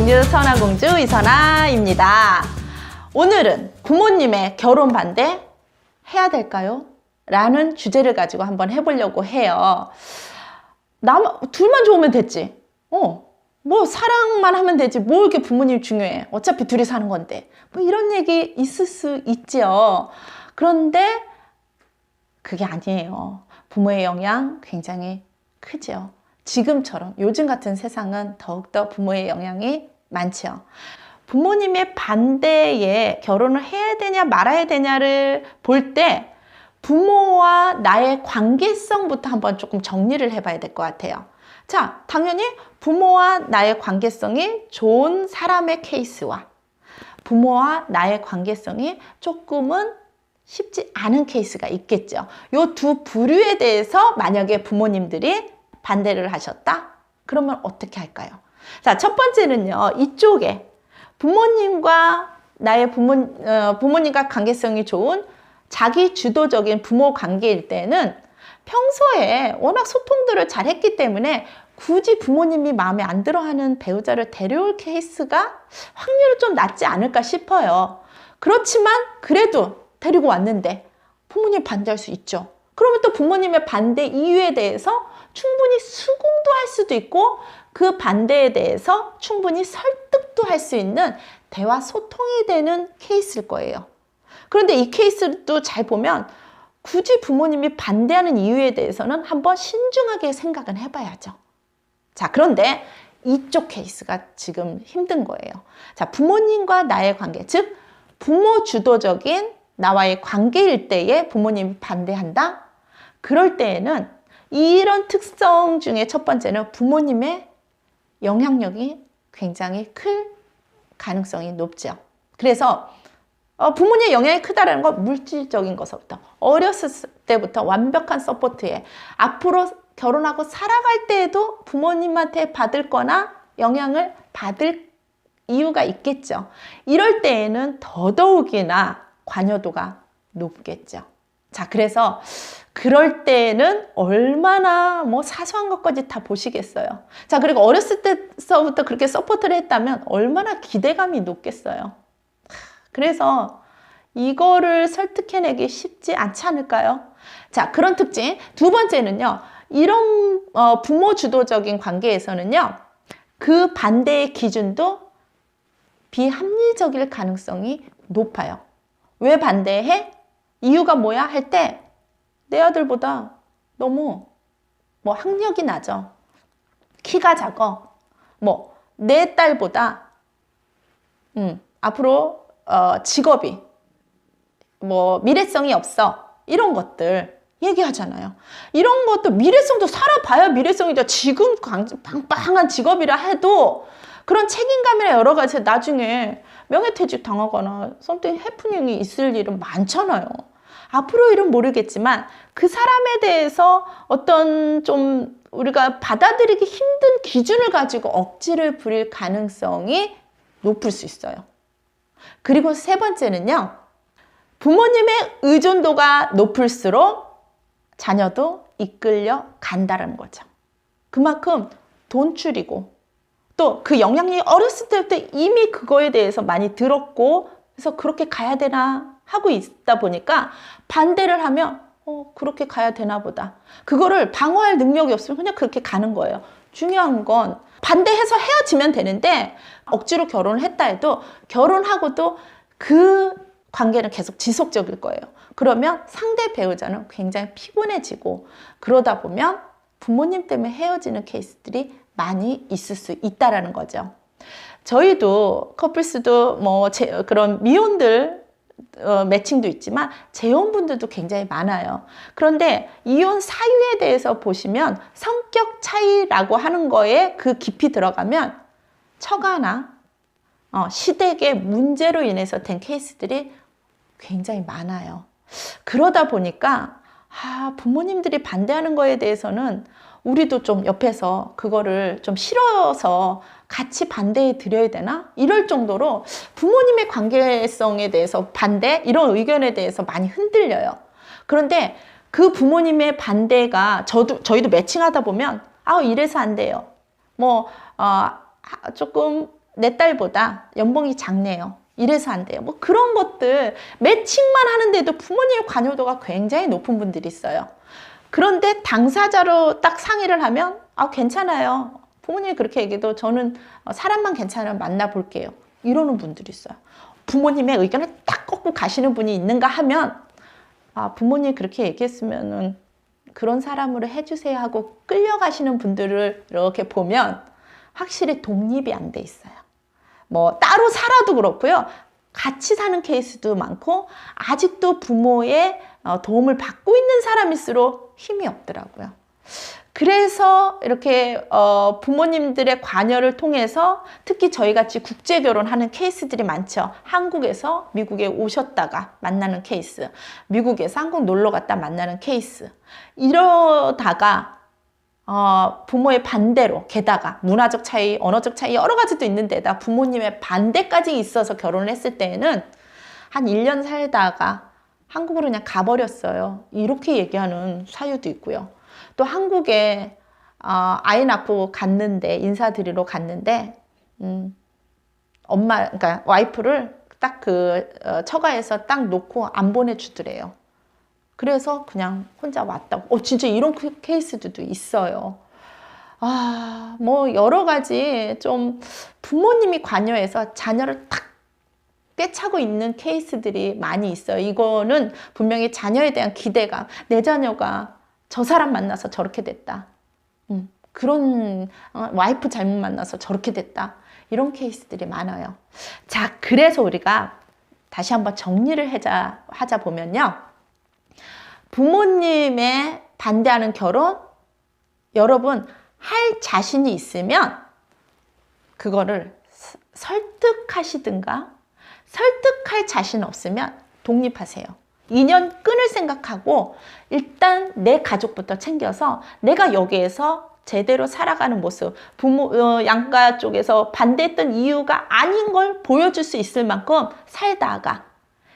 공주 선화공주 이선아입니다. 오늘은 부모님의 결혼 반대 해야 될까요? 라는 주제를 가지고 한번 해보려고 해요. 둘만 좋으면 됐지. 뭐 사랑만 하면 되지. 뭐 이렇게 부모님 중요해. 어차피 둘이 사는 건데. 뭐 이런 얘기 있을 수 있지요. 그런데 그게 아니에요. 부모의 영향 굉장히 크죠. 지금처럼 요즘 같은 세상은 더욱더 부모의 영향이 많죠. 부모님의 반대에 결혼을 해야 되냐 말아야 되냐를 볼 때 부모와 나의 관계성부터 한번 조금 정리를 해봐야 될 것 같아요. 자, 당연히 부모와 나의 관계성이 좋은 사람의 케이스와 부모와 나의 관계성이 조금은 쉽지 않은 케이스가 있겠죠. 이 두 부류에 대해서 만약에 부모님들이 반대를 하셨다? 그러면 어떻게 할까요? 자, 첫 번째는요. 이쪽에 부모님과 나의 부모님과 관계성이 좋은 자기 주도적인 부모 관계일 때는 평소에 워낙 소통들을 잘 했기 때문에 굳이 부모님이 마음에 안 들어 하는 배우자를 데려올 케이스가 확률은 좀 낮지 않을까 싶어요. 그렇지만 그래도 데리고 왔는데 부모님 반대할 수 있죠. 그러면 또 부모님의 반대 이유에 대해서 충분히 수긍도 할 수도 있고 그 반대에 대해서 충분히 설득도 할 수 있는 대화 소통이 되는 케이스일 거예요. 그런데 이 케이스도 잘 보면 굳이 부모님이 반대하는 이유에 대해서는 한번 신중하게 생각은 해봐야죠. 자, 그런데 이쪽 케이스가 지금 힘든 거예요. 자, 부모님과 나의 관계, 즉 부모 주도적인 나와의 관계일 때에 부모님이 반대한다? 그럴 때에는 이런 특성 중에 첫 번째는 부모님의 영향력이 굉장히 클 가능성이 높죠. 그래서 부모님의 영향이 크다는 건 물질적인 것부터 어렸을 때부터 완벽한 서포트에 앞으로 결혼하고 살아갈 때에도 부모님한테 받을 거나 영향을 받을 이유가 있겠죠. 이럴 때에는 더더욱이나 관여도가 높겠죠. 자, 그래서 그럴 때에는 얼마나 뭐 사소한 것까지 다 보시겠어요. 자, 그리고 어렸을 때서부터 그렇게 서포트를 했다면 얼마나 기대감이 높겠어요. 그래서 이거를 설득해내기 쉽지 않지 않을까요? 자, 그런 특징. 두 번째는요. 이런 부모 주도적인 관계에서는요. 그 반대의 기준도 비합리적일 가능성이 높아요. 왜 반대해? 이유가 뭐야? 할 때 내 아들보다 너무 학력이 낮아. 키가 작아. 내 딸보다 앞으로 직업이 미래성이 없어. 이런 것들 얘기하잖아요. 이런 것도 미래성도 살아봐야 미래성이죠. 지금 빵빵한 직업이라 해도 그런 책임감이나 여러 가지 나중에 명예퇴직 당하거나 something 해프닝이 있을 일은 많잖아요. 앞으로 일은 모르겠지만 그 사람에 대해서 어떤 좀 우리가 받아들이기 힘든 기준을 가지고 억지를 부릴 가능성이 높을 수 있어요. 그리고 세 번째는요. 부모님의 의존도가 높을수록 자녀도 이끌려 간다는 거죠. 그만큼 돈줄이고 또 그 영향력이 어렸을 때부터 이미 그거에 대해서 많이 들었고 그래서 그렇게 가야 되나 하고 있다 보니까 반대를 하면 그렇게 가야 되나 보다. 그거를 방어할 능력이 없으면 그냥 그렇게 가는 거예요. 중요한 건 반대해서 헤어지면 되는데 억지로 결혼을 했다 해도 결혼하고도 그 관계는 계속 지속적일 거예요. 그러면 상대 배우자는 굉장히 피곤해지고 그러다 보면 부모님 때문에 헤어지는 케이스들이 많이 있을 수 있다는 거죠. 저희도 커플스도 그런 미혼들 매칭도 있지만 재혼분들도 굉장히 많아요. 그런데 이혼 사유에 대해서 보시면 성격 차이라고 하는 거에 그 깊이 들어가면 처가나 시댁의 문제로 인해서 된 케이스들이 굉장히 많아요. 그러다 보니까 부모님들이 반대하는 거에 대해서는 우리도 좀 옆에서 그거를 좀 싫어서 같이 반대해 드려야 되나? 이럴 정도로 부모님의 관계성에 대해서 반대, 이런 의견에 대해서 많이 흔들려요. 그런데 그 부모님의 반대가 저희도 매칭하다 보면 이래서 안 돼요. 조금 내 딸보다 연봉이 작네요. 이래서 안 돼요. 뭐 그런 것들 매칭만 하는데도 부모님의 관여도가 굉장히 높은 분들이 있어요. 그런데 당사자로 딱 상의를 하면 괜찮아요. 부모님이 그렇게 얘기해도 저는 사람만 괜찮으면 만나볼게요. 이러는 분들이 있어요. 부모님의 의견을 딱 꺾고 가시는 분이 있는가 하면 부모님이 그렇게 얘기했으면은 그런 사람으로 해주세요 하고 끌려가시는 분들을 이렇게 보면 확실히 독립이 안 돼 있어요. 뭐 따로 살아도 그렇고요. 같이 사는 케이스도 많고 아직도 부모의 도움을 받고 있는 사람일수록 힘이 없더라고요. 그래서 이렇게 부모님들의 관여를 통해서 특히 저희같이 국제결혼하는 케이스들이 많죠. 한국에서 미국에 오셨다가 만나는 케이스, 미국에서 한국 놀러 갔다 만나는 케이스. 이러다가 부모의 반대로, 게다가 문화적 차이, 언어적 차이 여러 가지도 있는데다 부모님의 반대까지 있어서 결혼을 했을 때에는 한 1년 살다가 한국으로 그냥 가버렸어요. 이렇게 얘기하는 사유도 있고요. 또 한국에 아이 낳고 갔는데, 인사드리러 갔는데 엄마, 그러니까 와이프를 딱 처가에서 딱 놓고 안 보내주더래요. 그래서 그냥 혼자 왔다고. 진짜 이런 케이스들도 있어요. 뭐 여러 가지 좀 부모님이 관여해서 자녀를 탁 꿰차고 있는 케이스들이 많이 있어요. 이거는 분명히 자녀에 대한 기대감, 내 자녀가 저 사람 만나서 저렇게 됐다. 그런 와이프 잘못 만나서 저렇게 됐다. 이런 케이스들이 많아요. 자, 그래서 우리가 다시 한번 정리를 하자 보면요. 부모님의 반대하는 결혼, 여러분 할 자신이 있으면 그거를 설득하시든가, 설득할 자신 없으면 독립하세요. 인연 끊을 생각하고 일단 내 가족부터 챙겨서 내가 여기에서 제대로 살아가는 모습, 양가 쪽에서 반대했던 이유가 아닌 걸 보여줄 수 있을 만큼 살다가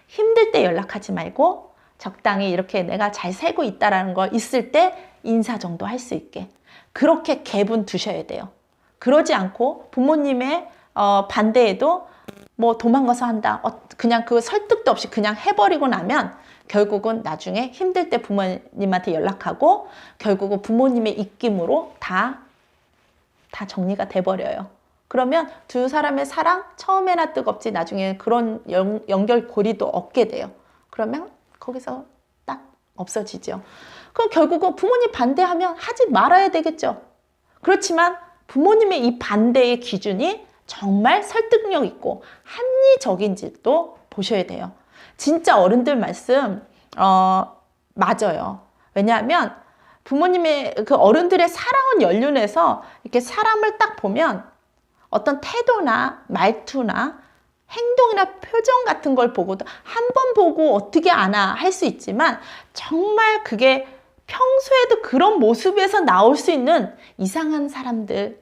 힘들 때 연락하지 말고 적당히 이렇게 내가 잘 살고 있다라는 거 있을 때 인사 정도 할 수 있게 그렇게 갭은 두셔야 돼요. 그러지 않고 부모님의 반대에도 뭐 도망가서 한다, 그냥 그 설득도 없이 그냥 해버리고 나면 결국은 나중에 힘들 때 부모님한테 연락하고 결국은 부모님의 입김으로 다 정리가 돼버려요. 그러면 두 사람의 사랑 처음에나 뜨겁지 나중에 그런 연결고리도 얻게 돼요. 그러면 거기서 딱 없어지죠. 그럼 결국은 부모님 반대하면 하지 말아야 되겠죠. 그렇지만 부모님의 이 반대의 기준이 정말 설득력 있고 합리적인지도 보셔야 돼요. 진짜 어른들 말씀 맞아요. 왜냐하면 부모님의 그 어른들의 살아온 연륜에서 이렇게 사람을 딱 보면 어떤 태도나 말투나 행동이나 표정 같은 걸 보고도 한 번 보고 어떻게 아나 할 수 있지만 정말 그게 평소에도 그런 모습에서 나올 수 있는 이상한 사람들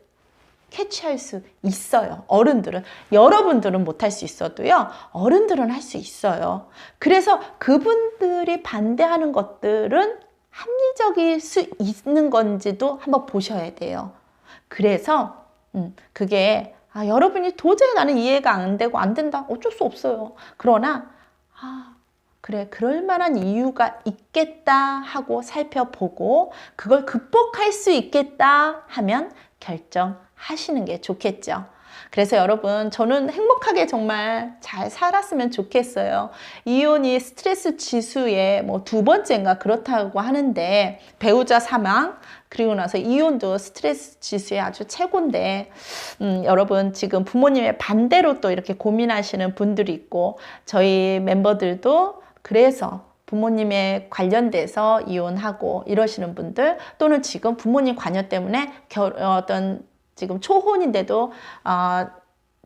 캐치할 수 있어요. 어른들은. 여러분들은 못할 수 있어도요. 어른들은 할 수 있어요. 그래서 그분들이 반대하는 것들은 합리적일 수 있는 건지도 한번 보셔야 돼요. 그래서 그게 여러분이 도저히 나는 이해가 안 되고 안 된다. 어쩔 수 없어요. 그러나 그래, 그럴 만한 이유가 있겠다 하고 살펴보고 그걸 극복할 수 있겠다 하면 결정하시는 게 좋겠죠. 그래서 여러분, 저는 행복하게 정말 잘 살았으면 좋겠어요. 이혼이 스트레스 지수의 뭐 2번째인가 그렇다고 하는데, 배우자 사망 그리고 나서 이혼도 스트레스 지수의 아주 최고인데, 여러분 지금 부모님의 반대로 또 이렇게 고민하시는 분들이 있고, 저희 멤버들도 그래서 부모님에 관련돼서 이혼하고 이러시는 분들, 또는 지금 부모님 관여 때문에 지금 초혼인데도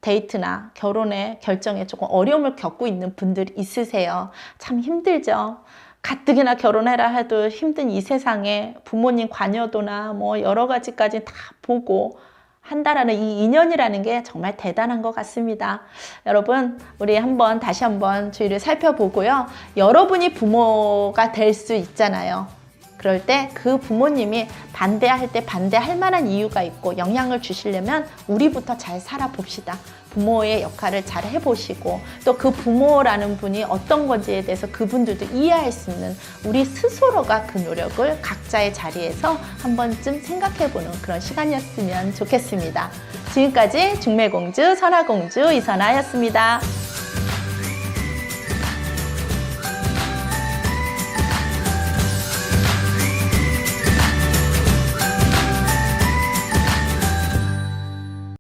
데이트나 결혼의 결정에 조금 어려움을 겪고 있는 분들이 있으세요. 참 힘들죠. 가뜩이나 결혼해라 해도 힘든 이 세상에 부모님 관여도나 뭐 여러 가지까지 다 보고 한다라는 이 인연이라는 게 정말 대단한 것 같습니다. 여러분, 우리 다시 한번 주위를 살펴보고요. 여러분이 부모가 될 수 있잖아요. 그럴 때 그 부모님이 반대할 때 반대할 만한 이유가 있고 영향을 주시려면 우리부터 잘 살아봅시다. 부모의 역할을 잘 해보시고 또 그 부모라는 분이 어떤 건지에 대해서 그분들도 이해할 수 있는 우리 스스로가 그 노력을 각자의 자리에서 한 번쯤 생각해보는 그런 시간이었으면 좋겠습니다. 지금까지 중매공주 선화공주 이선아였습니다.